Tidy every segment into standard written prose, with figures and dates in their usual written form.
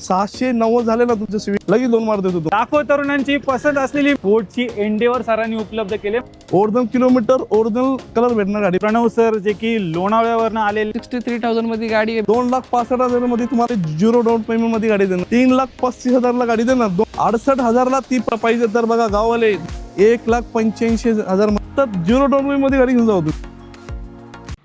690 झाले ना तुमचे सिव्हिल लगेच लोन मार देतो. लाखो तरुणांची पसंत असलेली फोर्डची एंडेवर सरांनी उपलब्ध केले. ओरिजिनल किलोमीटर ओरिजिनल कलर भेटणार गाडी. प्रणव सर जे की लोणावळ्यावरनं आलेले 63,000 मध्ये गाडी आहे. 2,65,000 मध्ये तुम्हाला 0 डाऊन पेमेंट मध्ये गाडी देणार. 3,35,000 ला गाडी देणार. 68,000 ला ती पाहिजे तर बघा गावाले 1,85,000 तर 0 डाऊन पेमेंट मध्ये गाडी घेऊन जाऊ.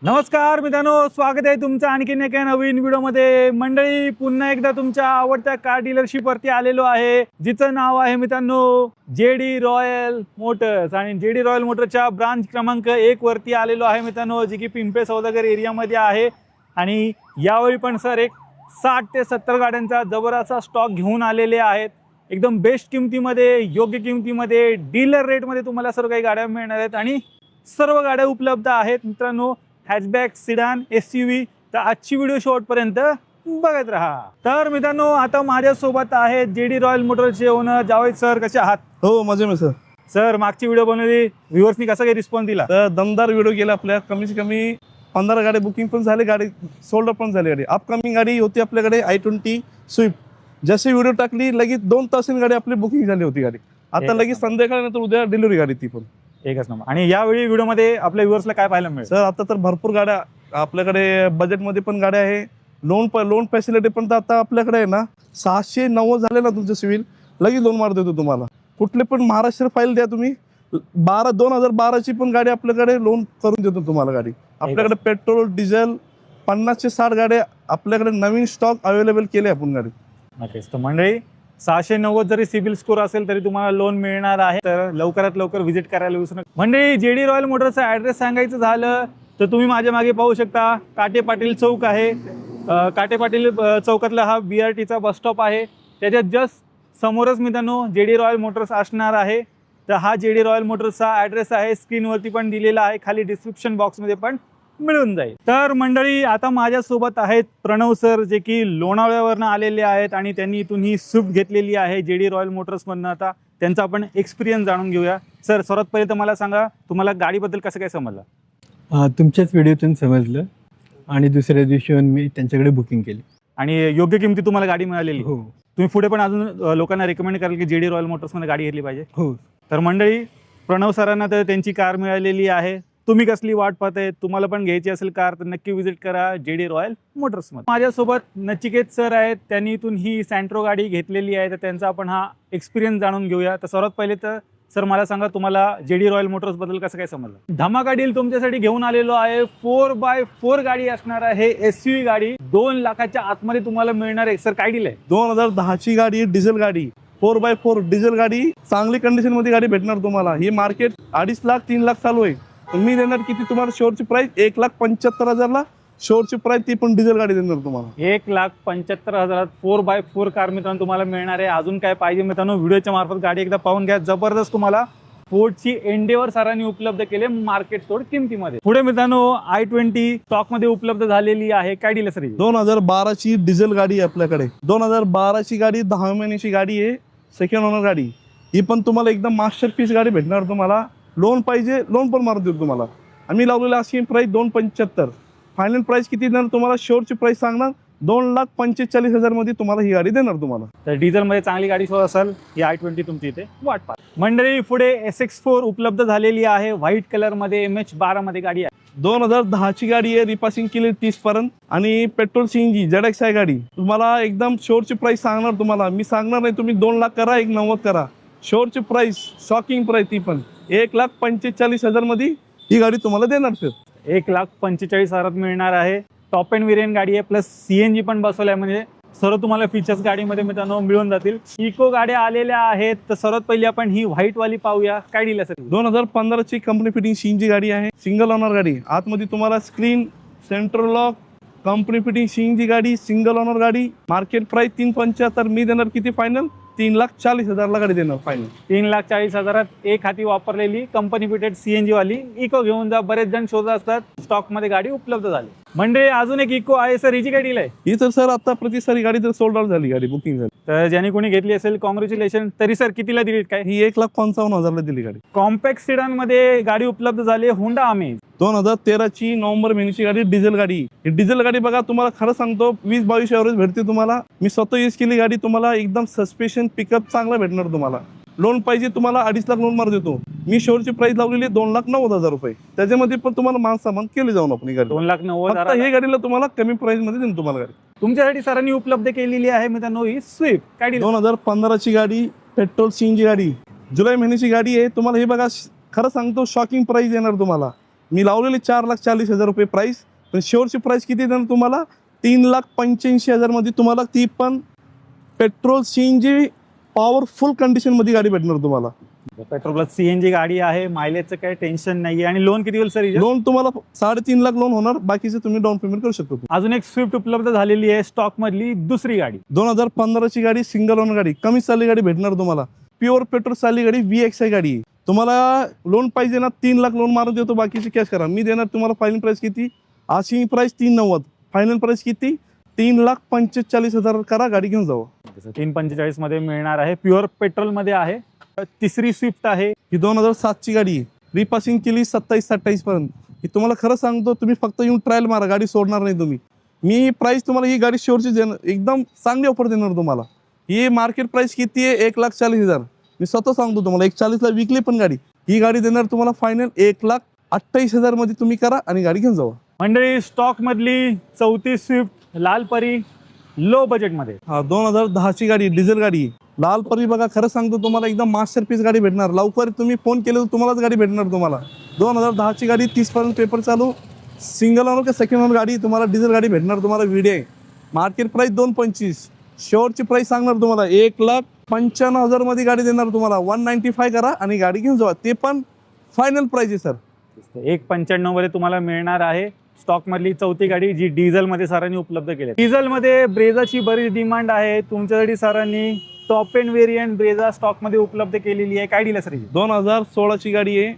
नमस्कार मित्रांनो, स्वागत आहे तुमचं आणखीन एका नवीन व्हिडिओमध्ये. मंडळी, पुन्हा एकदा तुमच्या आवडत्या कार डीलरशिप वरती आलेलो आहे, जिचं नाव आहे मित्रांनो जेडी रॉयल मोटर्स. आणि जेडी रॉयल मोटरच्या ब्रांच क्रमांक 1 वरती आलेलो आहे मित्रांनो, जी की पिंपे सौदागर एरियामध्ये आहे. आणि यावेळी पण सर एक 60 ते 70 गाड्यांचा जबरदस्त स्टॉक घेऊन आलेले आहेत. एकदम बेस्ट किमतीमध्ये, योग्य किमतीमध्ये, डीलर रेटमध्ये तुम्हाला सर्व काही गाड्या मिळणार आहेत. आणि सर्व गाड्या उपलब्ध आहेत मित्रांनो, हॅचबॅक, सिडान, एसयूव्ही. तर आजची व्हिडिओ शेवटपर्यंत बघत राहा. तर मित्रांनो, आता माझ्यासोबत आहेत जेडी रॉयल मोटरचे ओनर जावेद सर. कसे आहात? हो मजे में सर. सर, मागची व्हिडिओ बनवली, व्ह्युअर्सनी कसा काही रिस्पॉन्स दिला? तर दमदार व्हिडिओ केला. आपल्या कमीत कमी 15 गाडी बुकिंग पण झाली, गाडी सोल्ड पण झाली. गाडी अपकमिंग गाडी होती आपल्याकडे i20 स्विफ्ट. जशी व्हिडिओ टाकली लगेच 2 तासांनी गाडी आपली बुकिंग झाली होती. गाडी आता लगेच संध्याकाळनंतर उद्या डिलिव्हरी गाडी ती पण एकच नंबर. आणि यावेळी व्हिडिओमध्ये आपल्या व्ह्युअर्सला काय पाहायला मिळेल? सर आता तर भरपूर गाड्या आपल्याकडे बजेटमध्ये पण गाड्या आहे. लोन फॅसिलिटी पण तर आता आपल्याकडे आहे ना. 690 झाले ना तुमचे सिव्हिल लगेच लोन मार देतो तुम्हाला. कुठले पण महाराष्ट्र फाईल द्या तुम्ही. 2012ची पण गाडी आपल्याकडे लोन करून देतो तुम्हाला. गाडी आपल्याकडे पेट्रोल डिझेल 50 ते 60 गाड्या आपल्याकडे नवीन स्टॉक अवेलेबल केले आपण गाडी. नक्कीच. तर मंडळी, 690 जरी सिबिल स्कोर असेल तरी तुम्हाला लोन मिळणार आहे. तर लवकरात लवकर व्हिजिट करायला विसरू नका. मंडळी, जेडी रॉयल मोटरचा ॲड्रेस सांगायचं झालं तर तुम्ही माझ्या मागे पाहू शकता, काटे पाटील चौक आहे. काटे पाटील चौकातला हा BRTचा बस स्टॉप आहे. त्याच्यात जस्ट समोरच मित्रांनो जेडी रॉयल मोटर्स असणार आहे. तर हा जेडी रॉयल मोटर्सचा ॲड्रेस आहे, स्क्रीनवरती पण दिलेला आहे, खाली डिस्क्रिप्शन बॉक्समध्ये पण मिळून जाईल. तर मंडळी, आता माझ्यासोबत आहेत प्रणव सर, जे की लोणावळ्यावरनं आलेले आहेत आणि त्यांनी इथून ही स्विफ्ट घेतलेली आहे जेडी रॉयल मोटर्समधनं. आता त्यांचा आपण एक्सपिरियन्स जाणून घेऊया. सर, सर्वात पहिले तर मला सांगा, तुम्हाला गाडीबद्दल कसं काय समजलं? तुमच्याच व्हिडिओतून समजलं आणि दुसऱ्या दिवशी मी त्यांच्याकडे बुकिंग केली आणि योग्य किमती तुम्हाला गाडी मिळालेली? हो. तुम्ही पुढे पण अजून लोकांना रेकमेंड कराल की जेडी रॉयल मोटर्समध्ये गाडी घेतली पाहिजे? हो. तर मंडळी, प्रणव सरांना तर त्यांची कार मिळालेली आहे. तुम्ही कसली वाट पाहताय, तुम्हाला पण घ्यायची असेल कार तर नक्की व्हिजिट करा जेडी रॉयल मोटर्समध्ये. माझ्यासोबत नचिकेत सर आहेत, त्यांनी इथून ही सँट्रो गाडी घेतलेली आहे. तर त्यांचा आपण हा एक्सपिरियन्स जाणून घेऊया. तर सर्वात पहिले तर सर मला सांगा, तुम्हाला जेडी रॉयल मोटर्स बद्दल कसं काय समजलं? धमाका डील तुमच्यासाठी घेऊन आलेलो आहे. 4x4 गाडी असणार आहे, एसयूव्ही गाडी. 2 लाखाच्या आतमध्ये तुम्हाला मिळणार आहे. सर, काय डील आहे? 2010ची गाडी, डिझेल गाडी, 4x4 डिझेल गाडी, चांगली कंडिशन मध्ये गाडी भेटणार तुम्हाला. ही मार्केट 2.5 लाख 3 लाख चालू आहे. तुम्ही देणार किती? तुम्हाला शोरची प्राइस 1,75,000 ला शोरची प्राइस, ती पण डिझेल गाडी देणार तुम्हाला. 1,75,000 4x4 कार मित्रांनो तुम्हाला मिळणार आहे. अजून काय पाहिजे मित्रांनो, व्हिडिओच्या मार्फत गाडी एकदा पाहून घ्या. जबरदस्त तुम्हाला फोर्डची एंडेवर सरांनी उपलब्ध केले मार्केट तोड किमतीमध्ये. पुढे मित्रांनो i20 स्टॉक मध्ये उपलब्ध झालेली आहे. काय डील सर? 2012ची डिझेल गाडी आहे आपल्याकडे. 2012ची गाडी, 10 महिन्याची गाडी आहे, सेकंड ओनर गाडी. ही पण तुम्हाला एकदम मास्टरपीस गाडी भेटणार तुम्हाला. लोन पाहिजे, लोन पण मारून देतो तुम्हाला. आम्ही लावलेला अशी प्राइस 2,75,000. फायनल प्राइस किती देणार तुम्हाला? शोरची प्राइस सांगणार 2,45,000 मध्ये तुम्हाला ही गाडी देणार तुम्हाला. तर डिझेल मध्ये चांगली गाडी शोध असेल ही i20 तुमची इथे वाट पाहत. मंडळी, पुढे SX4 उपलब्ध झालेली आहे, व्हाईट कलर मध्ये, MH12 मध्ये गाडी आहे. 2010ची गाडी आहे, रिपासिंग केली 30 पर्यंत आणि पेट्रोल CNG ZX आहे गाडी. तुम्हाला एकदम शोरची प्राइस सांगणार तुम्हाला. मी सांगणार नाही तुम्ही 2 लाख करा, 1,90,000 करा. शोरची प्राइस, शॉकिंग प्राइस, ती पण 1,45,000 मध्ये ही गाडी तुम्हाला देणार. सर, 1,45,000 मिळणार आहे. टॉप एंड व्हेरियंट गाडी आहे, प्लस CNG पण बसवलंय. म्हणजे सर्व तुम्हाला फीचर्स गाडीमध्ये मित्रांनो मिळून जातील. इको गाड्या आलेल्या आहेत. तर सर्वात पहिली आपण ही व्हाईट वाली पाहूया. काय डील आहे सर? 2015ची कंपनी फिटिंग CNG गाडी आहे, सिंगल ओनर गाडी. आतमध्ये तुम्हाला screen, central lock, company fitting CNG गाडी, सिंगल ओनर गाडी. Market price 3,75,000. मी देणार किती फायनल? 3,40,000 ला गाडी देणार फायनल. 3,40,000 एक हाती वापरलेली कंपनी फिटेड CNG वाली इको घेऊन जा. बरेच जण शोधत असतात, स्टॉक मध्ये गाडी उपलब्ध झाली. म्हणजे अजून एक इको आहे सर, हिची काय डील आहे? ही तर सर आता प्रतिसारी गाडी तर सोल्ड आउट झाली, गाडी बुकिंग झाली. तर ज्याने कोणी घेतली असेल कॉंग्रॅच्युलेशन. तरी सर कितीला दिली? काय ही 1,55,000 ला दिली गाडी. कॉम्पॅक्ट सिडान मध्ये गाडी उपलब्ध झाली, होंडा अमेज. 2013ची नोव्हेंबर महिन्याची गाडी, डिझेल गाडी. ही डिझेल गाडी बघा, तुम्हाला खरं सांगतो 20-22 एव्हरेज भेटते तुम्हाला. मी स्वतः यूज केली गाडी. तुम्हाला एकदम सस्पेन्शन पिकअप चांगला भेटणार तुम्हाला. लोन पाहिजे तुम्हाला 2.5 लाख लोन मार देतो मी. शेवटची प्राइस लावलेली 2,90,000 रुपये. त्याच्यामध्ये पण तुम्हाला मान सामान केले जाऊन आपण ही गाडी 2,90,000. फक्त ही गाडीला तुम्हाला कमी प्राइस मध्ये देईन तुम्हाला गाडी. तुमच्यासाठी सरांनी उपलब्ध केलेली आहे मित्रांनो ही स्विफ्ट काय deal? 2015ची गाडी, पेट्रोल सीएनजी गाडी, जुलै महिन्याची गाडी आहे. तुम्हाला हे बघा, खरं सांगतो शॉकिंग प्राइस येणार तुम्हाला. मी लावलेली 4,40,000 रुपये प्राइस, पण शेवटची प्राइस किती देणार तुम्हाला? 3,85,000 मध्ये तुम्हाला ती पण पेट्रोल सीएनजी पॉवरफुल कंडिशन मध्ये गाडी भेटणार तुम्हाला. पेट्रोल प्लस सीएनजी गाडी आहे. मायलेजचं काही टेन्शन नाहीये. आणि लोन किती होईल सर? लोन तुम्हाला 3.5 लाख लोन होणार. बाकीचे तुम्ही डाऊन पेमेंट करू शकतो. अजून एक स्विफ्ट उपलब्ध झालेली आहे स्टॉक मधली दुसरी गाडी. 2015ची गाडी, सिंगल ओनर गाडी, कमी चालली गाडी भेटणार तुम्हाला. प्युअर पेट्रोल चालली गाडी, VXI गाडी. तुम्हाला लोन पाहिजे ना, 3 लाख लोन मारून देतो. बाकीची कॅश करा. मी देणार तुम्हाला. फायनल प्राइस किती? आशिंग प्राइस 3,90,000. फायनल प्राइस किती? 3,45,000 करा, गाडी घेऊन जावं. 3,45 मध्ये मिळणार आहे. प्युअर पेट्रोल मध्ये आहे. तिसरी स्विफ्ट आहे. ही 2007ची गाडी आहे. रिपासिंग केली 27-28 पर्यंत. ही तुम्हाला खरं सांगतो, तुम्ही फक्त येऊन ट्रायल मारा, गाडी सोडणार नाही तुम्ही. मी प्राइस तुम्हाला ही गाडी शेवटची देणार, एकदम चांगली ऑफर देणार तुम्हाला. ही मार्केट प्राइस किती आहे? 1,40,000. मी स्वतः सांगतो तुम्हाला. 1,40,000 विकली पण गाडी. ही गाडी देणार तुम्हाला फायनल 1,28,000 मध्ये तुम्ही करा आणि गाडी घेऊन जावा. मंडळी, स्टॉक मधली चौथी स्विफ्ट लाल परी लो बजेट मध्ये. 2010ची गाडी, डिझेल गाडी, लाल परी. बघा, खरं सांगतो तुम्हाला एकदम मास्टरपीस गाडी भेटणार. लवकर तुम्ही फोन केले तर तुम्हालाच गाडी भेटणार तुम्हाला. 2010ची गाडी, 30 पर्यंत पेपर चालू, सिंगल ओनर का सेकंड ओनर गाडी तुम्हाला. डिझेल गाडी भेटणार तुम्हाला. Video market price 2,25,000. शेवटची प्राइस सांगणार तुम्हाला 1,95,000 मध्ये गाडी देणार तुम्हाला. 195 करा आणि गाडी घेऊन जावा. ते पण फायनल प्राइस आहे सर. 1,95 मध्ये तुम्हाला मिळणार आहे. स्टॉक मधली चौथी गाडी जी डिझेल मध्ये सरांनी उपलब्ध केली. डिझेल मध्ये ब्रेझाची बरीच डिमांड आहे. तुमच्यासाठी सरांनी top end variant Brezza stock मध्ये उपलब्ध केलेली आहे. काय डील सर? 2016ची गाडी आहे,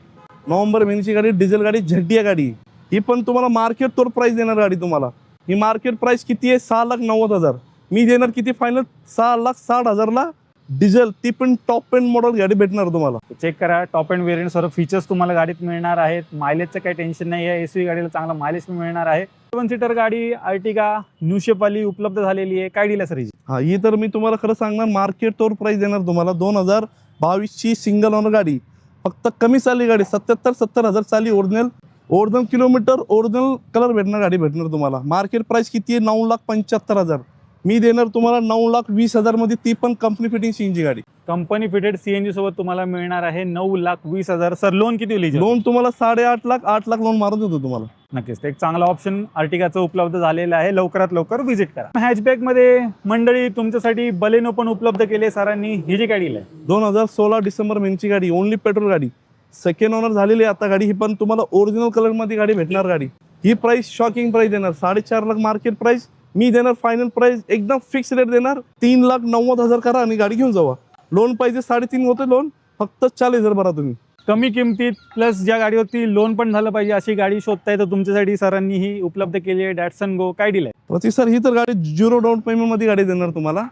नोव्हेंबर महिन्याची गाडी, डिझेल गाडी, झड्डिया गाडी. ही पण तुम्हाला मार्केट तोड प्राइस देणार गाडी तुम्हाला. ही मार्केट प्राइस किती आहे? 6,90,000. मी देणार किती फायनल? 6,60,000ला डिझेल. ती पण टॉप एंड मॉडेल गाडी भेटणार तुम्हाला. चेक करा, टॉप एंड व्हेरियंट सर्व फीचर्स तुम्हाला गाडीत मिळणार आहेत. मायलेजचं काही टेन्शन नाही आहे. एसवी गाडीला चांगला मायलेज पण मिळणार आहे. 7 सीटर गाडी अर्टिगा न्यू शेप वाली उपलब्ध झालेली आहे. काय डील आहे सर ही? ही तर मी तुम्हाला खरं सांगणार, मार्केट तोड प्राइस देणार तुम्हाला. 2022ची सिंगल ओनर गाडी, फक्त कमी चालली गाडी, 77-70,000 चालली. ओरिजिनल किलोमीटर, ओरिजिनल कलर भेटणार गाडी भेटणार तुम्हाला. मार्केट प्राइस किती आहे? 9,75,000. मी देणार तुम्हाला 9,20,000 मध्ये. ती पण कंपनी फिटिंग सीएनजी गाडी. कंपनी फिटेड सीएनजी सोबत तुम्हाला मिळणार आहे 9,20,000. सर लोन किती होईल? लोन तुम्हाला 8.5 लाख, 8 लाख लोन मारून देतो तुम्हाला. नक्कीच एक चांगला ऑप्शन अर्टिगाचं उपलब्ध झालेलं आहे. लवकरात लवकर व्हिजिट करा. हॅचबॅक मध्ये मंडळी तुमच्यासाठी बलेनो पण उपलब्ध केले सरांनी. ही जी गाडी आहे 2016 डिसेंबर महिन्याची गाडी, ओनली पेट्रोल गाडी, सेकंड ओनर झालेली आहे आता गाडी. ही पण तुम्हाला ओरिजिनल कलर मध्ये गाडी भेटणार गाडी. ही प्राइस शॉकिंग प्राइस देणार. 4.5 लाख मार्केट प्राइस. मी देणार फायनल प्राइस एकदम फिक्स रेट देणार. 3,90,000 करा आणि गाडी घेऊन जावा. लोन पाहिजे 3.5 होते लोन, फक्त 40,000 भरा तुम्ही. कमी किमतीत प्लस ज्या गाडीवरती लोन पण झालं पाहिजे अशी गाडी शोधताय तर तुमच्यासाठी सरांनी ही उपलब्ध केली आहे. डॅटसन गो. काय डील आहे? सर ही तर गाडी 0 डाऊन पेमेंट मध्ये गाडी देणार तुम्हाला.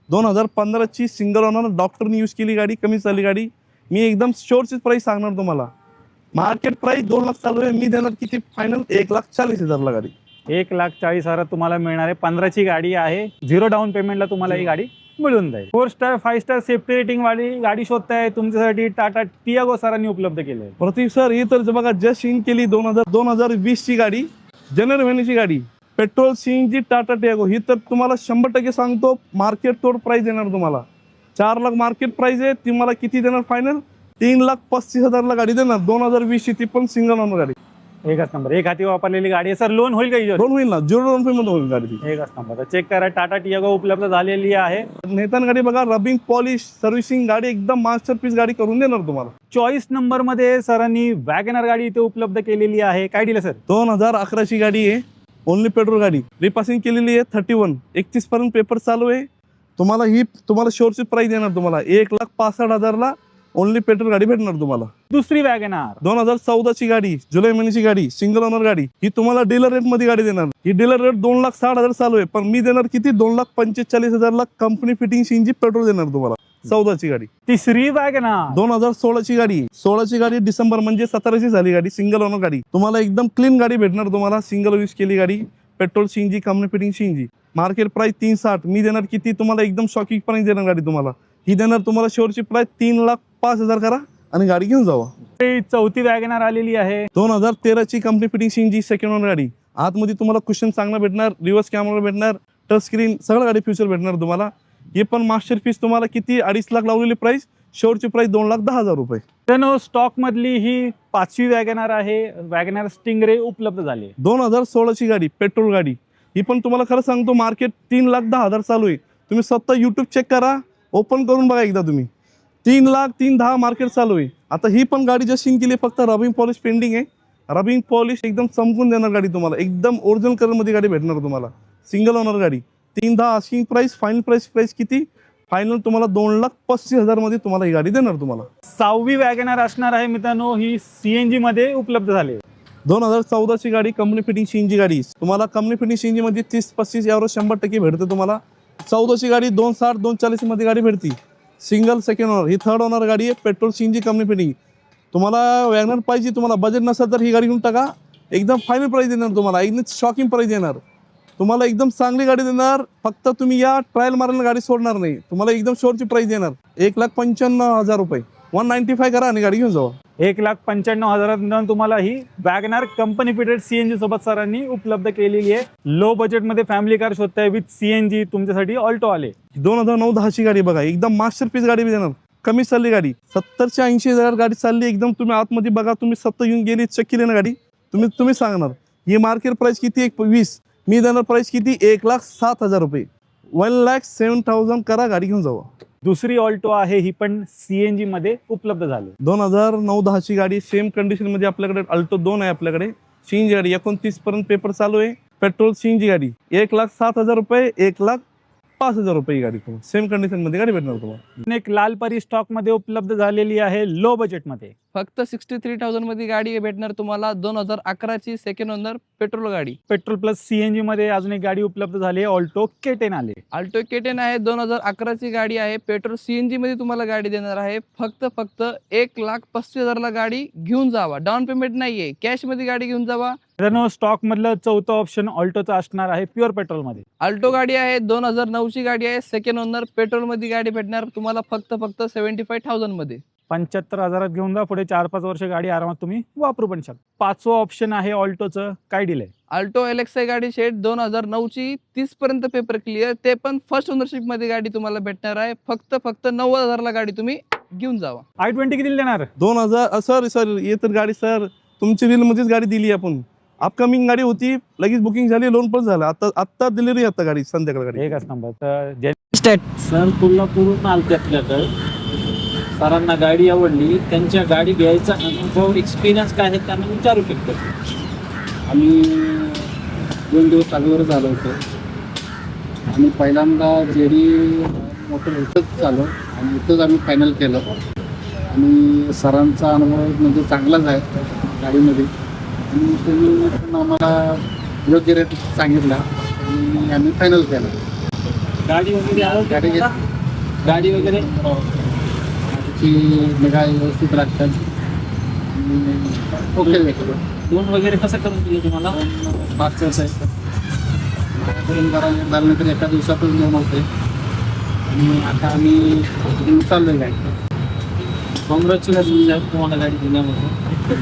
2015ची सिंगल ओनर, डॉक्टरनी यूज केली गाडी, कमी चालली गाडी. मी एकदम शोरची प्राइस सांगणार तुम्हाला. मार्केट प्राइस 2 लाख चालू आहे. मी देणार किती फायनल? 1,40,000 गाडी. 1,40,000 तुम्हाला मिळणार आहे. 15ची गाडी आहे. 0 डाऊन पेमेंटला तुम्हाला ही गाडी मिळून जाईल. 4 स्टार 5 स्टार सेफ्टी रेटिंग वाली गाडी शोधताय तुमच्यासाठी टाटा टियागो सरांनी उपलब्ध केली आहे. प्रतीक सर ही तर बघा जस्ट इन केली 2020ची गाडी, जानेवारी महिन्याची गाडी, पेट्रोल सीएनजी टाटा टियागो. ही तर तुम्हाला 100% सांगतो मार्केट तोड प्राइस देणार तुम्हाला. 4 लाख मार्केट प्राइस आहे. तुम्हाला किती देणार फायनल? 3,35,000ला गाडी देणार. 2020ची ती पण सिंगल ओनर गाडी. एकच नंबर. एक हाती वापरलेली गाडी आहे. सर लोन होईल का? लोन होईल ना. 0 डाऊन पेमेंट होईल गाडी. एकच नंबर. चेक करा, टाटा टियागो उपलब्ध झालेली आहे. नेतान गाडी बघा, रबिंग पॉलिश सर्व्हिसिंग गाडी, एकदम मास्टरपीस गाडी करून देणार तुम्हाला. 24 नंबर मध्ये सरांनी वॅगनर गाडी इथे उपलब्ध केलेली आहे. काय डील आहे सर? 2011ची गाडी आहे, ओनली पेट्रोल गाडी, रिपासिंग केलेली आहे 31. 31 पर्यंत पेपर चालू आहे. तुम्हाला शोरची प्राइस देणार तुम्हाला 1,65,000ला. ओनली पेट्रोल गाडी भेटणार तुम्हाला. दुसरी वॅगनर 2014ची गाडी, जुलै महिन्याची गाडी, सिंगल ओनर गाडी. ही तुम्हाला डीलर रेट मध्ये गाडी देणार. ही डीलर रेट 2,60,000 चालू आहे, पण मी देणार किती? 2,45,000ला कंपनी फिटिंग सीएनजी पेट्रोल देणार तुम्हाला. 14ची गाडी, तिसरी वॅगनार 2016ची गाडी, 16ची गाडी डिसेंबर म्हणजे 17ची झाली गाडी, सिंगल ओनर गाडी. तुम्हाला एकदम क्लीन गाडी भेटणार, तुम्हाला सिंगल यूज केली गाडी, petrol CNG company fitting CNG. Market price 360, मी देणार किती तुम्हाला, एकदम शॉकिंग प्राइस देणार गाडी तुम्हाला. ही देणार तुम्हाला शेवटची प्राइस 3,05,000 करा आणि गाडी घेऊन जावा. चौथी वॅगनार आलेली आहे 2013ची company fitting CNG second owner गाडी. आतमध्ये तुम्हाला कुशन चांगला भेटणार, रिव्हर्स कॅमेरा भेटणार, टच स्क्रीन, सगळं गाडी फ्युचर भेटणार तुम्हाला. हे पण मास्टर पीस तुम्हाला किती 2.5 लाख लावलेली प्राइस, शेवटची प्राइस 2,10,000 रुपये. मित्रांनो, स्टॉक मधली ही 5वी वॅगनार आहे. वॅगनार स्टिंगरे उपलब्ध झाली. 2016ची गाडी, पेट्रोल गाडी. ही पण तुम्हाला खरं सांगतो मार्केट 3,10,000 चालू आहे. तुम्ही स्वतः यूट्यूब चेक करा, ओपन करून बघा एकदा तुम्ही. 3,03,10 मार्केट चालू आहे. आता ही पण गाडी जशी केली, फक्त रबिंग पॉलिश पेंडिंग आहे. रबिंग पॉलिश एकदम चमकून देणार गाडी तुम्हाला, एकदम ओरिजिनल कलरमध्ये गाडी भेटणार तुम्हाला. सिंगल ओनर गाडी, 3,10 आस्किंग प्राइस, फायनल प्राइस किती, फायनल तुम्हाला 2,35,000 मध्ये तुम्हाला ही गाडी देणार तुम्हाला. 6वी वॅगनार असणार आहे मित्रांनो. ही सीएनजी मध्ये उपलब्ध झाली. 2014ची गाडी, कंपनी फिटिंग सीएनजी गाडी. तुम्हाला कंपनी फिटिंग सीएनजी मध्ये 30-35 एवढं 100% भेटते तुम्हाला. 14ची गाडी 260-240 मध्ये गाडी भेटती. सिंगल सेकंड ओनर, ही थर्ड ओनर गाडी आहे, पेट्रोल सीएनजी कंपनी फिटिंग. तुम्हाला वॅगनर पाहिजे, तुम्हाला बजेट नसेल तर ही गाडी घेऊन टाका. एकदम फायनल प्राइस देणार तुम्हाला, एकदम शॉकिंग प्राइस देणार तुम्हाला, एकदम चांगली गाडी देणार. फक्त तुम्ही या ट्रायल मारायला गाडी सोडणार नाही, तुम्हाला एकदम शोरची प्राइस देणार. 1,95,000 रुपये, 195 करा आणि गाडी घेऊन जावा. 1,95,000 तुम्हाला ही वॅगनार कंपनी फिटेड सीएनजी सोबत सरांनी उपलब्ध केलेली आहे. लो बजेट मध्ये फॅमिली कार शोधताय विथ सीएनजी, तुमच्यासाठी ऑल्टो आले. 2009-10ची गाडी बघा, एकदम मास्टर पीस गाडी देणार. कमी चालली गाडी, 70-80,000 गाडी चालली. एकदम तुम्ही आतमध्ये बघा, तुम्ही स्वतः येऊन गेली, चेक केली ना गाडी, तुम्ही सांगणार. ही मार्केट प्राइस किती, 1,20,000. मी देणार प्राइस किती, 1,07,000 रुपये. 1,07,000 करा, गाडी घेऊन जावा. दुसरी ऑल्टो आहे, ही पण सीएनजी मध्ये उपलब्ध झाली. 2009-10ची गाडी, सेम कंडिशन मध्ये आपल्याकडे अल्टो 2 आहे. आपल्याकडे सीएनजी गाडी 29 पर्यंत पेपर चालू आहे. पेट्रोल सीएनजी गाडी 1,07,000 रुपये, 1,05,000 रुपये ही गाडी तुम्हाला सेम कंडिशन मध्ये गाडी भेटणार तुम्हाला. एक लाल परी स्टॉक मध्ये उपलब्ध झालेली आहे, लो बजेट मध्ये. फक्त 63,000 मध्ये गाडी भेटणार तुम्हाला. 2011ची सेकंड ओनर पेट्रोल गाडी. पेट्रोल प्लस सीएनजी मध्ये अजून एक गाडी उपलब्ध झाली आहे, ऑल्टो K10 आले. अल्टो K10 आहे, 2011ची गाडी आहे. पेट्रोल सीएनजी मध्ये तुम्हाला गाडी देणार आहे. फक्त 1,35,000 ला गाडी घेऊन जावा. डाऊन पेमेंट नाहीये, कॅश मध्ये गाडी घेऊन जावा. मित्रांनो, स्टॉक मधलं चौथं ऑप्शन ऑल्टोचं असणार आहे, प्युअर पेट्रोल मध्ये. अल्टो गाडी आहे, 2009ची गाडी आहे, सेकंड ओनर पेट्रोल मध्ये गाडी भेटणार तुम्हाला फक्त 75,000 मध्ये. 75,000 घेऊन जा. पुढे 4-5 वर्ष गाडी आरामात तुम्ही वापरू पण शकता. पाचवं ऑप्शन आहे ऑल्टोचं, काय डील आहे? अल्टो LXi गाडी शेट, 2009ची 30 पर्यंत पेपर क्लिअर, ते पण फर्स्ट ओनरशिप मध्ये गाडी तुम्हाला भेटणार आहे. फक्त 90,000 ला गाडी तुम्ही घेऊन जावा. i20 किती देणार? 2000 सर ये तर गाडी सर तुमची रील मध्येच गाडी दिली आपण. अपकमिंग गाडी होती, लगेच बुकिंग झाली, लोन पण झालं. आता डिलिव्हरी आता गाडी संध्याकाळ गाडी. एकच नंबर. तर सर कोल्हापूरहून आलते आपल्याकडे. सरांना गाडी आवडली, त्यांच्या गाडी घ्यायचा अनुभव एक्सपिरियन्स काय आहे त्यांना विचारू शकतो. आम्ही 2 दिवस अगोदर झालो होतो आणि पहिल्यांदा जेडी मोटर इथंच झालो आणि इथंच आम्ही फायनल केलं. आणि सरांचा अनुभव म्हणजे चांगलाच आहे गाडीमध्ये. आणि तुम्ही पण आम्हाला योग्य रेट सांगितला आणि आम्ही फायनल केलं. गाडी वगैरे आवडते गाडी तुम्हाला? गाडी वगैरे ची निगा व्यवस्थित राखतात. ओके भेटलो. लोन वगैरे कसं करून दिलं तुम्हाला? मागचं आहे दोन झाल्यानंतर एका दिवसातच लोन होते आणि आता आम्ही चाललो आहे गाडी. कॉंग्रॅच्युलेशन तुम्हाला गाडी दिल्यामध्ये.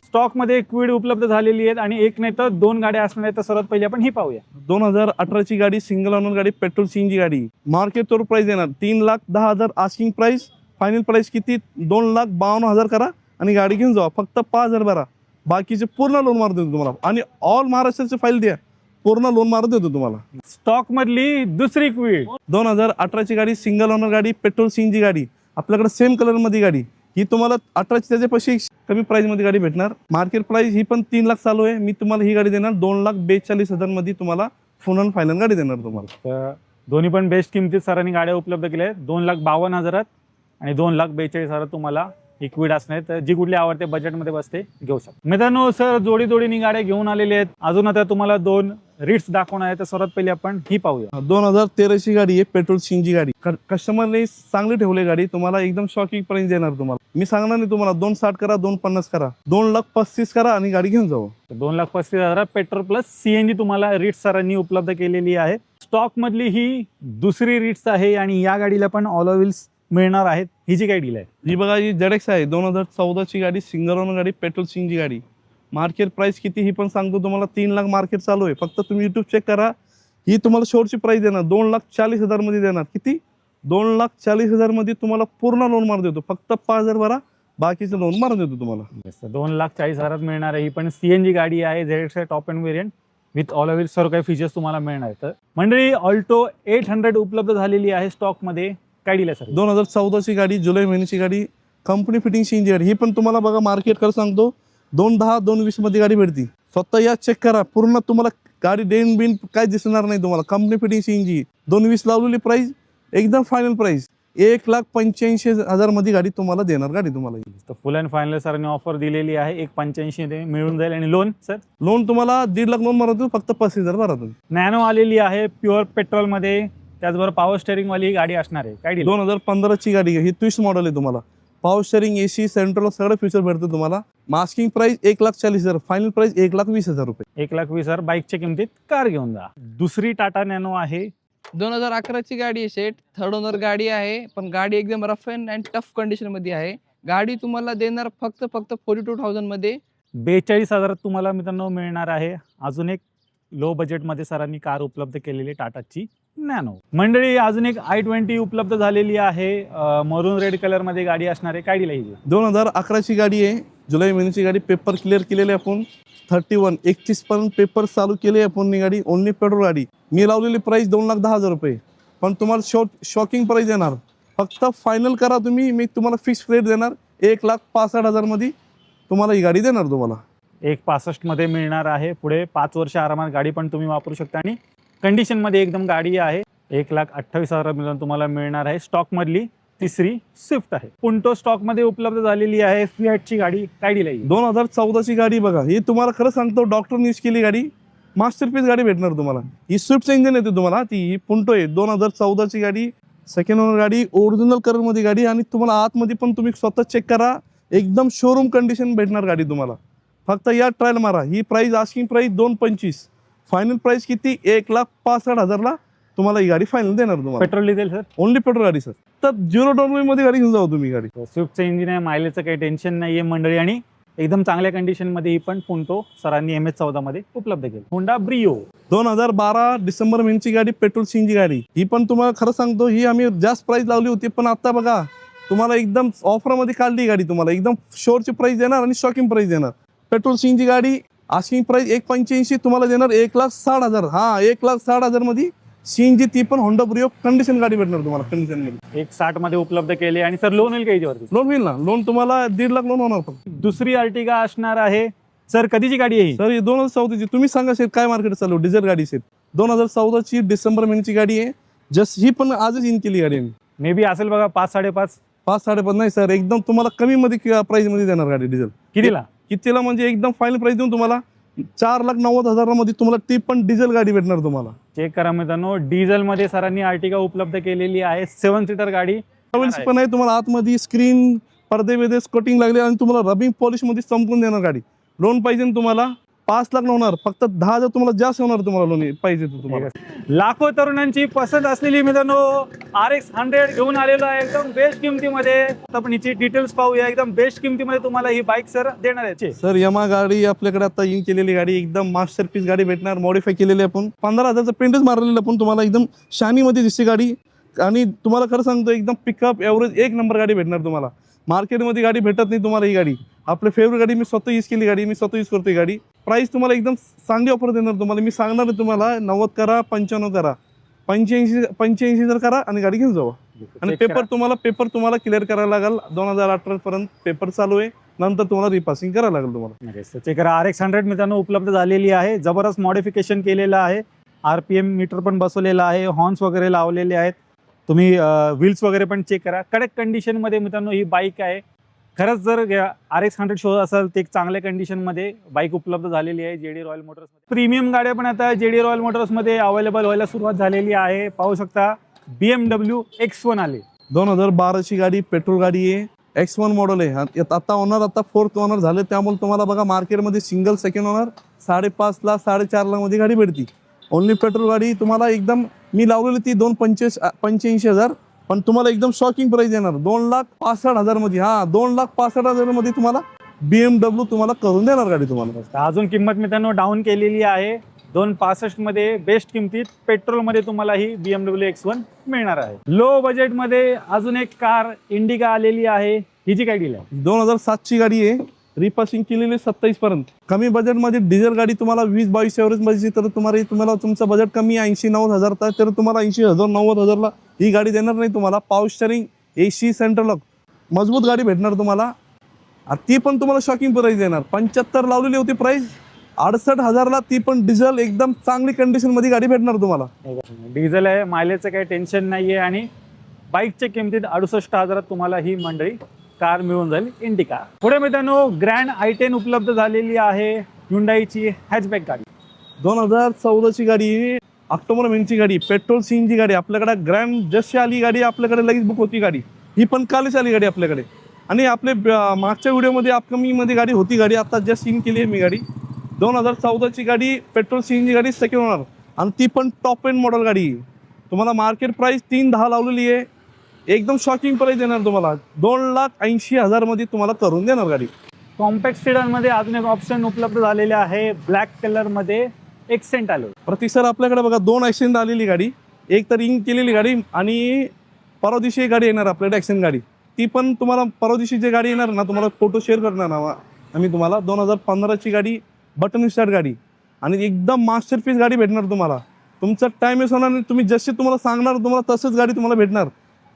स्टॉक मध्ये क्विड उपलब्ध झालेली आहेत आणि एक नाही तर 2 गाड्या असणार आहेत. तर सर्वात पहिले आपण ही पाहूया. 2018ची गाडी, सिंगल ओनर गाडी, पेट्रोल सीएनजी गाडी. मार्केट तोर प्राइस देणार 3,10,000 आस्किंग प्राइस, फायनल प्राइस किती 2,52,000 करा आणि गाडी घेऊन जावा. फक्त 5,000 भरा, बाकीचे पूर्ण लोन मारून देतो तुम्हाला. आणि ऑल महाराष्ट्राची फाईल द्या, पूर्ण लोन मारून देतो तुम्हाला. स्टॉक मधली दुसरी क्विड 2018ची गाडी, सिंगल ओनर गाडी, पेट्रोल सीएनजी गाडी. आपल्याकडे सेम कलर मध्ये गाडी. ही तुम्हाला 18ची त्याच्यापाशी कमी प्राइस मध्ये गाडी भेटणार. मार्केट प्राइस ही पण 3 लाख चालू आहे. मी तुम्हाला ही गाडी देणार 2,42,000 मध्ये तुम्हाला फुल अँड फायनल गाडी देणार तुम्हाला. तर दोन्ही पण बेस्ट किमतीत सरांनी गाड्या उपलब्ध केल्या आहेत. 2,52,000 आणि 2,42,000 तुम्हाला इक्विड असणार तर जी कुठली आवडते बजेटमध्ये बसते घेऊ शकता. मित्रांनो सर जोडीने गाड्या घेऊन आलेले आहेत. अजून आता तुम्हाला 2 रिट्स दाखवणार आहे तर सर्वात पहिले आपण ही पाहूया. 2013ची गाडी आहे, पेट्रोल सीएनजी गाडी. कस्टमरने चांगली ठेवली गाडी, तुम्हाला एकदम शॉकिंग प्राइस देणार. तुम्हाला मी सांगणार नाही तुम्हाला 260 करा 250 करा, 2,35,000 करा आणि गाडी घेऊन जाऊ. 2,35,000 पेट्रोल प्लस सीएनजी तुम्हाला रिट्स सरांनी उपलब्ध केलेली आहे. स्टॉक मधली ही दुसरी रिट्स आहे आणि या गाडीला पण ऑल व्हील्स मिळणार आहेत. ही जी काय डील आहे ही बघा, ही ZX आहे 2014ची गाडी, सिंगल ओनर गाडी, पेट्रोल सीएनजी गाडी. मार्केट प्राइस किती ही पण सांगतो तुम्हाला, 3 लाख मार्केट चालू आहे. फक्त तुम्ही युट्यूब चेक करा, ही तुम्हाला शोरची प्राइस देणार 2,40,000 मध्ये देणार. किती? 2,40,000 मध्ये तुम्हाला पूर्ण लोन मार देतो. फक्त 5,000 भरा, बाकीचं लोन मारून देतो तुम्हाला. 2,40,000 मिळणार आहे. ही पण सीएनजी गाडी आहे, ZX top end variant with all wheels सर्व काही फीचर्स तुम्हाला मिळणार आहेत. मंडळी ऑल्टो 800 उपलब्ध झालेली आहे स्टॉक मध्ये. काय डील आहे सर? 2014ची गाडी, जुलै महिन्याची गाडी, कंपनी फिटिंग सीएनजी गाडी. ही पण तुम्हाला बघा मार्केट कर सांगतो 2,10 2,20 मध्ये गाडी भेटती. स्वतः या चेक करा, पूर्ण तुम्हाला गाडी डेन बिन काय दिसणार नाही तुम्हाला. कंपनी फिटिंग सीएनजी 2,20 लावलेली प्राइस, एकदम फायनल प्राइस 1,85,000 मध्ये गाडी तुम्हाला देणार. गाडी तुम्हाला फुल अँड फायनल सरांनी ऑफर दिलेली आहे. 1,85,000 मिळून जाईल. आणि लोन सर? लोन तुम्हाला 1.5 लाख लोन मारतो, फक्त 35,000 भरा तुम्ही. नॅनो आलेली आहे प्युअर पेट्रोल मध्ये, त्याचबरोबर पॉवर स्टेअरिंग वाली ही गाडी असणार आहे. काय डील? 2015ची गाडी आहे, ही ट्विस्ट मॉडेल आहे. तुम्हाला पॉवर स्टेअरिंग, एसी, सेंट्रल सगळं फीचर भेटतं तुम्हाला. मास्किंग प्राइस 1,40,000, फायनल प्राइस 1,20,000 रुपये. 1,20,000 बाईकच्या किमतीत कार घेऊन जा. दुसरी टाटा नॅनो आहे. 2011ची गाडी आहे शेट, 3rd ओनर गाडी आहे. पण गाडी एकदम रफ अँड टफ कंडिशन मध्ये आहे. गाडी तुम्हाला देणार फक्त 42,000 मध्ये. 42,000 तुम्हाला मित्रांनो मिळणार आहे. अजून एक लो बजेटमध्ये सरांनी कार उपलब्ध केलेली टाटाची नॅनो. मंडळी अजून एक i20 उपलब्ध झालेली आहे. मरून रेड कलर मध्ये गाडी असणार आहे. काय दिली? 2011ची गाडी आहे, जुलै महिन्याची गाडी. पेपर क्लिअर केलेले आपण 31 पर्यंत पेपर चालू केले आपण. ही गाडी ओनली पेट्रोल गाडी. मी लावलेली प्राइस 2,10,000 रुपये, पण तुम्हाला शॉकिंग प्राइस देणार. फक्त फायनल करा तुम्ही, मी तुम्हाला फिक्स रेट देणार 1,65,000 मध्ये तुम्हाला ही गाडी देणार. तुम्हाला 1,65 मध्ये मिळणार आहे. पुढे 5 वर्ष आरामात गाडी पण तुम्ही वापरू शकता आणि कंडिशन मध्ये एकदम गाडी आहे. 1,28,000 मिळून तुम्हाला मिळणार आहे. स्टॉक मधली तिसरी स्विफ्ट आहे. पुंटो स्टॉक मध्ये उपलब्ध झालेली आहे. फिएटची गाडी. काय डील आहे? 2014ची गाडी बघा, ही तुम्हाला खरं सांगतो डॉक्टर यूज केली गाडी, मास्टरपीस गाडी भेटणार तुम्हाला. ही स्विफ्टचं इंजिन येते तुम्हाला. ही पुंटो आहे 2014ची गाडी, सेकंड ओनर गाडी, ओरिजिनल कलर मध्ये गाडी. आणि तुम्हाला आतमध्ये पण तुम्ही स्वतः चेक करा, एकदम शोरूम कंडिशन भेटणार गाडी तुम्हाला. फक्त या ट्रायल मारा. ही price asking price 2,25,000, final price किती? 1,65,000 तुम्हाला ही गाडी फायनल देणार तुम्हाला. Petrol diesel sir? Only petrol गाडी सर. तर 0 डाऊन मध्ये गाडी घेऊन जाऊ तुम्ही. गाडी स्विफ्टचं इंजिन आहे, मायलेजचं काही टेन्शन नाहीये मंडळी. आणि एकदम चांगल्या कंडिशन मध्ये ही पण पुंटो सरांनी MS14 मध्ये उपलब्ध केली. होंडा ब्रिओ 2012 डिसेंबर महिन्याची गाडी, पेट्रोल सीएनजी गाडी. ही पण तुम्हाला खरं सांगतो, ही आम्ही जास्त प्राइस लावली होती, पण आता बघा तुम्हाला एकदम ऑफर मध्ये काढली गाडी. तुम्हाला एकदम शोरची प्राइस देणार आणि शॉकिंग प्राइस देणार. पेट्रोल सीएनजी गाडी, आस्किंग प्राइस 1,85,000 तुम्हाला देणार 1,60,000. हा 1,60,000 मध्ये सीएनजी, ती पण होंडा ब्रिओ कंडिशन गाडी भेटणार तुम्हाला. कंडिशन मध्ये 1,60 मध्ये उपलब्ध केले. आणि सर लोन होईल का याच्यावरती? लोन होईल ना. लोन तुम्हाला 1.5 लाख लोन होणार फक्त. दुसरी अर्टिगा असणार आहे. सर कधीची गाडी आहे? सर ही 2014ची. तुम्ही सांगा शेत काय मार्केट चालू? डिझेल गाडी शेत 2014ची डिसेंबर महिन्याची गाडी आहे. जस्ट ही पण आजच इन केली गाडी आम्ही. मे बी असेल बघा 5-5.5. 5-5.5 नाही सर, एकदम तुम्हाला कमी मध्ये प्राइस मध्ये देणार गाडी. डिझेल कितीला? कितीला म्हणजे एकदम फायनल प्राइस देऊन तुम्हाला 4,90,000 मध्ये तुम्हाला ती पण डिझेल गाडी भेटणार तुम्हाला. चेक करा मित्रांनो, डिझेल मध्ये सरांनी अर्टिगा उपलब्ध केलेली आहे. 7 सीटर गाडी पण आहे तुम्हाला. आतमध्ये स्क्रीन, पडदे बिदे स्कोटिंग लागले आणि तुम्हाला रबिंग पॉलिश मध्ये संपून देणार गाडी. लोन पाहिजे ना तुम्हाला 5 लाख होणार, फक्त 10,000 तुम्हाला जास्त होणार. तुम्हाला लोन पाहिजे तर तुम्हाला. लाखो तरुणांची पसंत असलेली मित्रांनो RX 100 घेऊन आलेलो आहे एकदम बेस्ट किमतीमध्ये. आपण हिची डिटेल्स पाहूया. एकदम बेस्ट किमतीमध्ये तुम्हाला ही बाईक सर देणार आहे. सर यमा गाडी आपल्याकडे आता इन केलेली गाडी, एकदम मास्टरपीस गाडी भेटणार. मॉडिफाय केलेली आपण 15,000चं पेंटच मारलेलं आपण तुम्हाला. एकदम शानी मध्ये दिसते गाडी. आणि तुम्हाला खरं सांगतो एकदम पिकअप एव्हरेज 1 नंबर गाडी भेटणार तुम्हाला. मार्केटमध्ये गाडी भेटत नाही तुम्हाला. ही गाडी आपली फेवरेट गाडी, मी स्वतः यूज केली गाडी, मी स्वतः यूज करतो ही गाडी. प्राइस तुम्हाला एकदम चांगली ऑफर देणार तुम्हाला. मी सांगणार तुम्हाला 90 करा, 95 करा, 85 जर करा आणि गाडी घेऊन जावा. आणि पेपर तुम्हाला क्लिअर करायला लागेल. 2018 पर्यंत पेपर चालू आहे. नंतर तुम्हाला रिपासिंग करायला लागेल तुम्हाला. चेक करा, RX 100 मित्रांनो उपलब्ध झालेली आहे. जबरदस्त मॉडिफिकेशन केलेलं आहे. RPM मीटर पण बसवलेला आहे. हॉर्न्स वगैरे लावलेले आहेत. तुम्ही व्हील्स वगैरे पण चेक करा. कडक कंडिशन मध्ये मित्रांनो ही बाईक आहे. खरंच जर RX 100 शोधत असेल तर एक चांगल्या कंडिशनमध्ये बाईक उपलब्ध झालेली आहे JD रॉयल मोटर्समध्ये. प्रीमियम गाड्या पण आता JD रॉयल मोटर्समध्ये अवेलेबल व्हायला सुरुवात झालेली आहे. पाहू शकता BMW X1 आले. 2012ची गाडी, पेट्रोल गाडी आहे, X1 मॉडेल आहे. आता ओनर, आता 4th ओनर झाले, त्यामुळे तुम्हाला बघा मार्केटमध्ये single second owner 5.5 lakh 4.5 lakh मध्ये गाडी भेटती. ओनली पेट्रोल गाडी तुम्हाला एकदम, मी लावलेली ती 2,85,000, पण तुम्हाला एकदम शॉकिंग प्राइस येणार 2,65,000 मध्ये. 2,65,000 मध्ये तुम्हाला BMW तुम्हाला करून देणार गाडी तुम्हाला. अजून किंमत मित्रांनो डाऊन केलेली आहे. 2,65 मध्ये बेस्ट किमतीत पेट्रोलमध्ये तुम्हाला ही BMW X1 मिळणार आहे. लो बजेटमध्ये अजून एक कार इंडिका आलेली आहे. हिची काय डील आहे? 2007ची गाडी आहे, रिपासिंग केलेली 27 पर्यंत. कमी बजेटमध्ये डिझेल गाडी तुम्हाला 20-22 एव्हरेज मध्ये, तर तुम्हाला तुमचं बजेट कमी 80-90 हजार, तर तुम्हाला 80,000-90,000 ला ही गाडी देणार नाही तुम्हाला. Power steering, AC, central lock, मजबूत गाडी भेटणार तुम्हाला. ती पण तुम्हाला शॉकिंग प्राइस देणार. 75 लावलेली होती प्राइस, 68,000 ला ती पण डिझेल एकदम चांगली कंडिशन मध्ये गाडी भेटणार तुम्हाला. डिझेल आहे, मायलेजचं काही टेन्शन नाहीये आणि बाईकच्या किमतीत 68,000 तुम्हाला ही मंडळी कार मिळून जाईल इंडिका. पुढे मित्रांनो ग्रँड i10 उपलब्ध झालेली आहे. Hyundaiची हॅचबॅक गाडी. 2014ची गाडी, ऑक्टोबर महिन्याची गाडी, पेट्रोल CNG गाडी आपल्याकडे. ग्रँड जशी आली गाडी आपल्याकडे लगेच बुक होती गाडी. ही पण कालच आली गाडी आपल्याकडे. आणि आपले मागच्या व्हिडिओमध्ये अपकमिंग मध्ये गाडी होती, गाडी आता जस्ट सीन केली आहे मी गाडी. 2014ची गाडी, पेट्रोल CNG गाडी, सेकंड ओनर, आणि ती पण टॉप एंड मॉडेल गाडी. तुम्हाला मार्केट प्राइस 3,10 लावलेली आहे. एकदम शॉकिंग प्राइस देणार तुम्हाला. 2,80,000 मध्ये तुम्हाला करून देणार गाडी. कॉम्पॅक्ट सेडान मध्ये अजून एक ऑप्शन उपलब्ध झालेले आहे. ब्लॅक कलर मध्ये एक्सेंट आलो. सर आपल्याकडे बघा 2 ॲक्सेंट आलेली गाडी, एक तर इंक केलेली गाडी, आणि परवा दिवशी एक गाडी येणार आपल्याकडे ॲक्सेंट गाडी. ती पण तुम्हाला परवा दिवशी जी गाडी येणार ना, तुम्हाला फोटो शेअर करणार ना आम्ही तुम्हाला. 2015ची गाडी, बटन स्टार्ट गाडी, आणि एकदम मास्टरपीस गाडी भेटणार तुम्हाला. तुमचा टाइम वेस्ट होणार नाही. तुम्ही जसे तुम्हाला सांगणार तुम्हाला तसंच गाडी तुम्हाला भेटणार.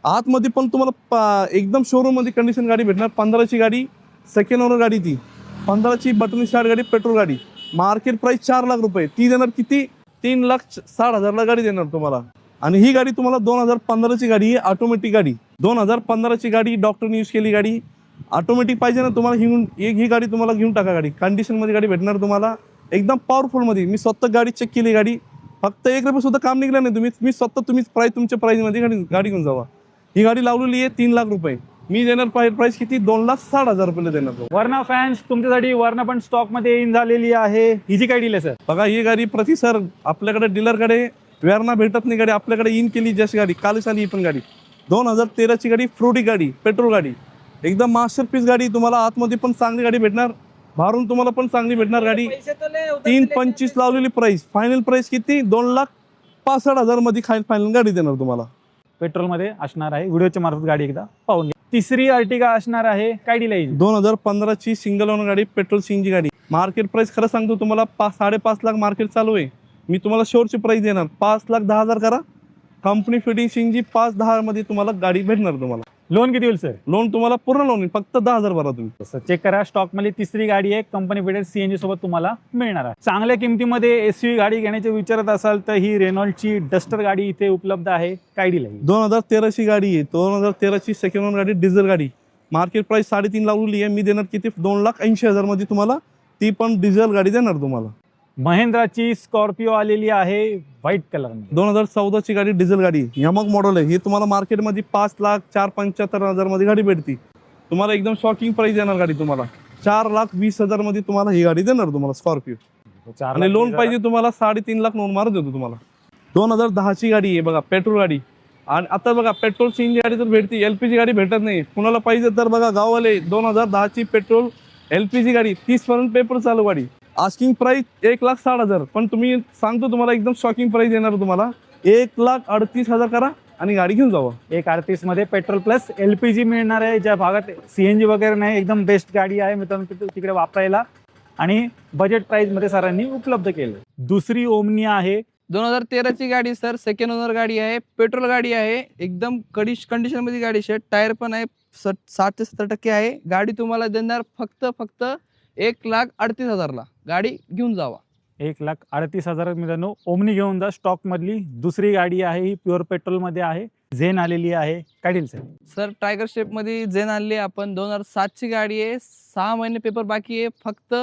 आतमध्ये पण तुम्हाला एकदम शोरूममध्ये कंडिशन गाडी भेटणार. 15ची गाडी, सेकंड ओनर गाडी, ती 15ची बटन स्टार्ट गाडी, पेट्रोल गाडी. मार्केट प्राइस 4 लाख रुपये. ती देणार किती? 3,60,000 ला गाडी देणार तुम्हाला. आणि ही गाडी तुम्हाला 2015ची गाडी आहे, ऑटोमॅटिक गाडी. 2015ची गाडी, डॉक्टरने यूज केली गाडी. ऑटोमॅटिक पाहिजे ना तुम्हाला, ही गाडी तुम्हाला घेऊन टाका. गाडी कंडिशनमध्ये गाडी भेटणार तुम्हाला, एकदम पॉवरफुलमध्ये. मी स्वतः गाडी चेक केली गाडी, फक्त 1 रुपये सुद्धा काम निघलं नाही. मी स्वतः तुमच्या प्राईजमध्ये गाडी घेऊन जावा. ही गाडी लावलेली आहे 3 लाख रुपये. मी देणार प्राइस किती? 2,60,000 रुपये देणार. वर्णा फॅन्स तुमच्यासाठी वर्णा पण स्टॉक मध्ये इन झालेली आहे. हिची काय डील आहे सर? बघा ही गाडी सर आपल्याकडे डीलरकडे वेअरना भेटत नाही गाडी, आपल्याकडे इन केली जशी गाडी, कालच आली ही पण गाडी. 2013ची गाडी, फ्रुटी गाडी, पेट्रोल गाडी, एकदम मास्टरपीस गाडी. तुम्हाला आतमध्ये पण चांगली गाडी भेटणार, बाहेरून तुम्हाला पण चांगली भेटणार गाडी. 3,25 लावलेली प्राइस. फायनल प्राइस किती? 2,65,000 मध्ये फायनल गाडी देणार तुम्हाला. पेट्रोल मध्ये असणार आहे. व्हिडिओच्या मार्फत गाडी एकदा पाहून घ्या. तिसरी अर्टिगा असणार आहे. काय डील आहे? 2015ची सिंगल ओनर गाडी, पेट्रोल CNG गाडी. मार्केट प्राइस खरं सांगतो तुम्हाला 5-5.5 लाख मार्केट चालू आहे. मी तुम्हाला शोरची प्राइस देणार 5,10,000 करा. कंपनी फिटिंग CNG 5-10 मध्ये तुम्हाला गाडी भेटणार तुम्हाला. लोन किती होईल सर? लोन तुम्हाला पूर्ण लोन फक्त 10,000 भरा तुम्ही. चेक करा, स्टॉक मध्ये तिसरी गाडी आहे, कंपनी फिटेड CNG सोबत तुम्हाला मिळणार आहे. चांगल्या किमतीमध्ये SUV गाडी घेण्याचे विचारत असाल तर ही रेनॉल्डची डस्टर गाडी इथे उपलब्ध आहे. काय डील आहे? 2013ची गाडी आहे. 2013ची सेकंड ओनर गाडी, डिझेल गाडी. मार्केट प्राइस 3.5 लावलेली आहे. मी देणार किती? 2,80,000 मध्ये तुम्हाला ती पण डिझेल गाडी देणार तुम्हाला. महिंद्राची स्कॉर्पिओ आलेली आहे व्हाईट कलर मध्ये. 2014ची गाडी, डिझेल गाडी, यमक मॉडेल आहे. ही तुम्हाला मार्केटमध्ये 5,04,75,000 मध्ये गाडी भेटती. तुम्हाला एकदम शॉकिंग प्राइस देणार गाडी तुम्हाला. 4,20,000 मध्ये तुम्हाला ही गाडी देणार तुम्हाला स्कॉर्पिओ. आणि लोन पाहिजे तुम्हाला 3.5 लाख लोन मारत देतो तुम्हाला. 2010ची गाडी आहे बघा, पेट्रोल गाडी. आणि आता बघा पेट्रोल CNG गाडी तर भेटते, LPG गाडी भेटत नाही. कुणाला पाहिजे तर बघा गावाले 2010ची पेट्रोल LPG गाडी, 30 पर्यंत पेपर चालू गाडी. आस्किंग प्राइस 1,60,000, पण तुम्ही सांगतो तुम्हाला एकदम शॉकिंग प्राइस देणार तुम्हाला. 1,38,000 करा आणि गाडी घेऊन जावा. 1,38 मध्ये पेट्रोल प्लस LPG मिळणार आहे. ज्या भागात CNG वगैरे नाही, एकदम बेस्ट गाडी आहे मित्रांनो तिकडे वापरायला. आणि बजेट प्राइस मध्ये सरांनी उपलब्ध केलं. दुसरी ओमनी आहे. 2013ची गाडी सर, सेकंड ओनर गाडी आहे, पेट्रोल गाडी आहे, एकदम कंडिशन मध्ये गाडी आहे. टायर पण आहे, 60 ते 70% आहे. गाडी तुम्हाला देणार फक्त 1,38,000 ला. गाडी घेऊन जावा. 1,38,000 मित्रांनो ओमनी घेऊन जा. स्टॉक मधली दुसरी गाडी आहे, ही प्युअर पेट्रोल मध्ये आहे. झेन आलेली आहे, काय डील सर? सर टायगर शेपमध्ये जेन आणली आपण 2007ची गाडी आहे. 6 महिने पेपर बाकी आहे. फक्त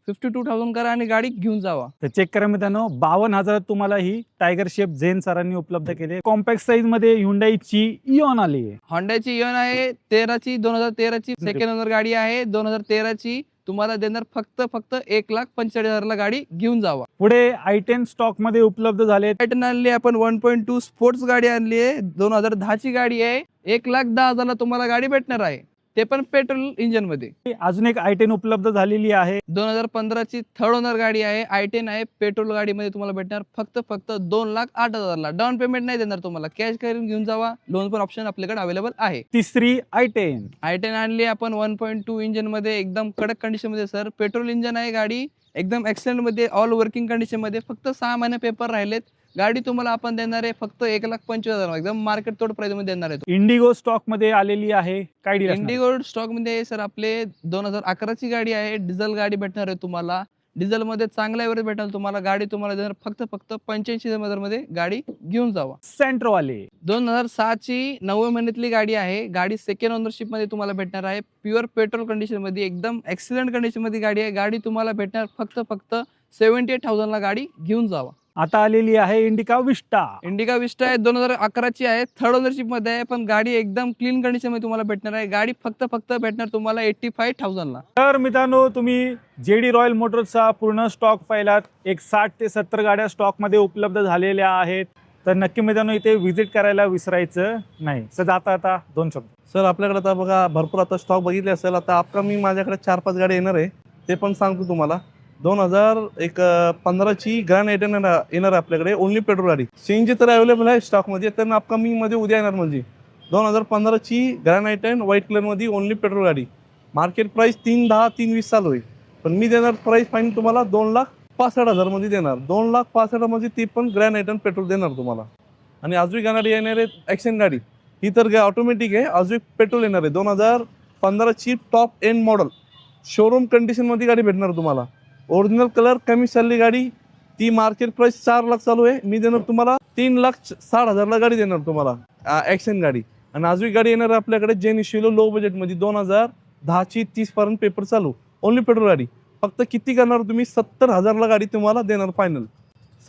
52,000 करा आणि गाडी घेऊन जावा. तर चेक करा मित्रांनो, 52,000 तुम्हाला ही टायगर शेप झेन सरांनी उपलब्ध केली. कॉम्पॅक्ट साईज मध्ये Hyundaiची इऑन आली आहे. होंडाची इऑन आहे 2013ची सेकंड ओनर गाडी आहे. 2013ची तुम्हाला देणार फक्त 1,45,000 ला गाडी घेऊन जावा. पुढे i10 स्टॉक मध्ये उपलब्ध झाले. टायटन आणली आपण 1.2 स्पोर्ट्स गाडी आणली आहे. 2010ची गाडी आहे. 1,10,000 ला तुम्हाला गाडी भेटणार आहे, ते पण पेट्रोल इंजिन मध्ये. अजून एक i10 उपलब्ध झालेली आहे. 2015ची थर्ड ओनर गाडी आहे. i10 आहे. पेट्रोल गाडीमध्ये तुम्हाला भेटणार फक्त 2,08,000 ला. डाऊन पेमेंट नाही देणार तुम्हाला, कॅश करून घेऊन जावा. लोन पण ऑप्शन आपल्याकडे अवेलेबल आहे. तिसरी i10. i10 आणली आपण 1.2 इंजिन मध्ये, एकदम कडक कंडिशन मध्ये सर. पेट्रोल इंजिन आहे गाडी, एकदम एक्सलेंट मध्ये, ऑल वर्किंग कंडिशन मध्ये. फक्त 6 महिने पेपर राहिलेत. गाडी तुम्हाला आपण देणार आहे फक्त 1,25,000, एकदम मार्केट तोड प्राइस मध्ये देणार आहे. इंडिगो स्टॉक मध्ये आलेली आहे, काय डील? इंडिगो स्टॉक मध्ये सर आपले 2011ची गाडी आहे. डिझेल गाडी भेटणार आहे तुम्हाला. डिझेल मध्ये चांगल्या एव्हरेज भेटणार तुम्हाला. गाडी तुम्हाला देणार फक्त 85,000 मध्ये गाडी घेऊन जावा. सेंट्रो वाले 2006ची 9 महिन्यातली गाडी आहे. गाडी सेकंड ओनरशिप मध्ये तुम्हाला भेटणार आहे. प्युअर पेट्रोल कंडिशन मध्ये, एकदम एक्सिलेंट कंडिशन मध्ये गाडी आहे. गाडी तुम्हाला भेटणार फक्त 78,000 ला गाडी घेऊन जावा. आता आलेली आहे इंडिका विस्टा. इंडिका विस्टा आहे 2011ची आहे. थर्ड ओनरशिप मध्ये आहे, पण गाडी एकदम क्लीन कंडिशन मध्ये तुम्हाला भेटणार आहे. गाडी फक्त भेटणार तुम्हाला 85,000 ला. तर मित्रांनो, तुम्ही जेडी रॉयल मोटर्सचा पूर्ण स्टॉक पाहिलात. एक 60 ते 70 गाड्या स्टॉक मध्ये उपलब्ध झालेल्या आहेत. तर नक्की मित्रांनो इथे व्हिजिट करायला विसरायचं नाही. सर जाता 2 शब्द. सर आपल्याकडे आता बघा भरपूर आता स्टॉक बघितले असेल. आता अपकमिंग माझ्याकडे 4-5 गाड्या येणार आहे, ते पण सांगतो तुम्हाला. 2015ची ग्रँड i10 येणार आहे आपल्याकडे, ओनली पेट्रोल गाडी. CNG तर अवेलेबल आहे स्टॉकमध्ये, तर अपकमिंग मध्ये उद्या येणार. म्हणजे 2015ची ग्रँड i10 व्हाईट कलरमध्ये ओनली पेट्रोल गाडी. मार्केट प्राइस 3,10-3,20 चालू आहे, पण मी देणार प्राइस फाईन तुम्हाला 2,65,000 मध्ये देणार. 2,65,000 मध्ये ती पण ग्रँड i10 पेट्रोल देणार तुम्हाला. आणि अजून गाडी येणार आहे ॲक्शन गाडी. ही तर ऑटोमॅटिक आहे, अजून पेट्रोल येणार आहे. 2015ची टॉप एंड मॉडल शोरूम कंडिशनमध्ये गाडी भेटणार तुम्हाला. ओरिजिनल कलर कमी चालली गाडी. ती मार्केट प्राइस 4 लाख चालू आहे, मी देणार तुम्हाला 3,60,000 ला गाडी देणार तुम्हाला, ॲक्शन गाडी. आणि अजून गाडी येणार आहे आपल्याकडे जेन इश्यूलो लो बजेटमध्ये. 2010ची 30 पर्यंत पेपर चालू, ओनली पेट्रोल गाडी. फक्त किती करणार तुम्ही? 70,000 ला गाडी तुम्हाला देणार फायनल.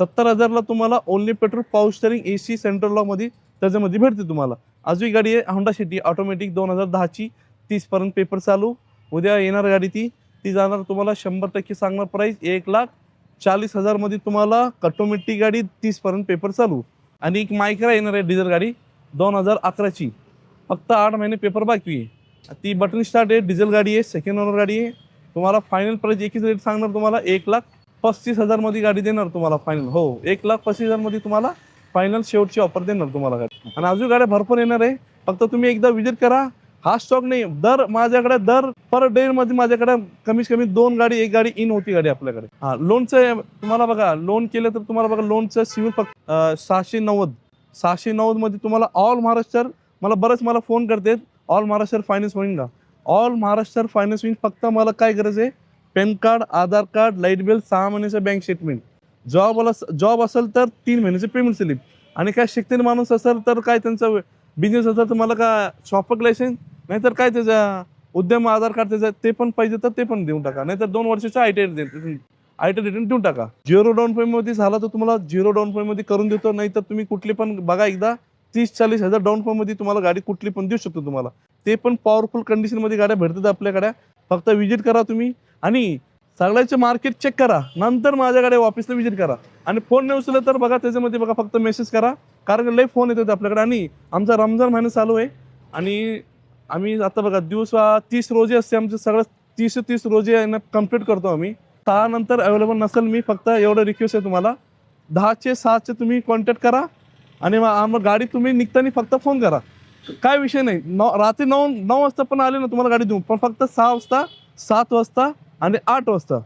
70,000 ला तुम्हाला only petrol, power steering, AC central लॉकमध्ये त्याच्यामध्ये भेटते तुम्हाला. अजून गाडी आहे होंडा सिटी ऑटोमॅटिक 2010ची 30 पर्यंत पेपर चालू. उद्या येणार गाडी ती जाणार तुम्हाला 100% सांगणार प्राईस 1,40,000 मध्ये तुम्हाला. ऑटोमॅटिक गाडी 30 पर्यंत पेपर चालू. आणि एक मायक्रा येणार आहे डिझेल गाडी 2011ची, फक्त 8 महिने पेपर बाकी आहे. ती बटन स्टार्ट आहे, डिझेल गाडी आहे, सेकंड ओनर गाडी आहे. तुम्हाला फायनल प्राईस एकच रेट सांगणार तुम्हाला, 1,35,000 मध्ये गाडी देणार तुम्हाला फायनल. हो, 1,35,000 मध्ये तुम्हाला फायनल शेवटची ऑफर देणार तुम्हाला गाडी. आणि अजून गाड्या भरपूर येणार आहे, फक्त तुम्ही एकदा विजिट करा. हा स्टॉक नाही, दर पर डे मध्ये माझ्याकडे कमीत कमी 2 गाडी, 1 गाडी इन होती गाडी आपल्याकडे. हा लोनचं तुम्हाला बघा, लोन केलं तर तुम्हाला बघा लोनचं सिव्हिल फक्त 690 मध्ये तुम्हाला ऑल महाराष्ट्र. मला फोन करतात ऑल महाराष्ट्र फायनान्स होईल का? ऑल महाराष्ट्र फायनान्स होईल. फक्त मला काय गरज आहे? पॅन कार्ड, आधार कार्ड, लाईट बिल, 6 महिन्याचं बँक स्टेटमेंट. जॉब असेल तर 3 महिन्याचे पेमेंट स्लिप. आणि काय शिकतेल माणूस असेल तर काय त्यांचा बिझनेस असेल तर मला का शॉपक लायसन्स, नाहीतर काय त्याचा उद्यम आधार कार्ड त्याचा ते पण पाहिजे तर ते पण देऊन टाका. नाहीतर 2 वर्षाचा ITI रिटर्न देऊन टाका. 0 डाऊन पेमेंट मध्ये झाला तर तुम्हाला 0 डाऊन पेमेंट मध्ये करून देतो. नाहीतर तुम्ही कुठली पण बघा एकदा 30-40 हजार डाऊन पेमेंट मध्ये तुम्हाला गाडी कुठली पण देऊ शकतो तुम्हाला. ते पण पॉवरफुल कंडिशन मध्ये गाड्या भेटतात आपल्याकडे. फक्त विजिट करा तुम्ही आणि सगळ्याचे मार्केट चेक करा, नंतर माझ्याकडे ऑफिसला विजिट करा. आणि फोन नाही उचलला तर बघा त्याच्यामध्ये बघा फक्त मेसेज करा, कारण लई फोन येतात आपल्याकडे. आणि आमचा रमजान महिना चालू आहे आणि आम्ही आता बघा दिवस 30 रोजे असते आमचं, सगळं 30 रोजे कंप्लीट करतो आम्ही. 6 नंतर अवेलेबल नसेल मी. फक्त एवढं रिक्वेस्ट आहे तुम्हाला, 10चे 7चे तुम्ही कॉन्टॅक्ट करा आणि मग गाडी तुम्ही निघताना फक्त फोन करा. काय विषय नाही, रात्री 9 वाजता पण आले ना तुम्हाला गाडी देऊ, पण फक्त 6 वाजता, 7 वाजता आणि 8 वाजता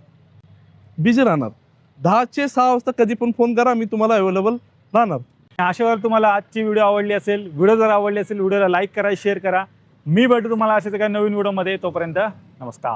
बिझी राहणार. 10चे 6 वाजता कधी पण फोन करा, मी तुम्हाला अवेलेबल राहणार. अशावर तुम्हाला आजची व्हिडिओ आवडली असेल, व्हिडिओ जर आवडली असेल व्हिडिओला लाईक करा, शेअर करा. मी भेटू तुम्हाला अशाच एका नवीन व्हिडिओमध्ये. तोपर्यंत नमस्कार.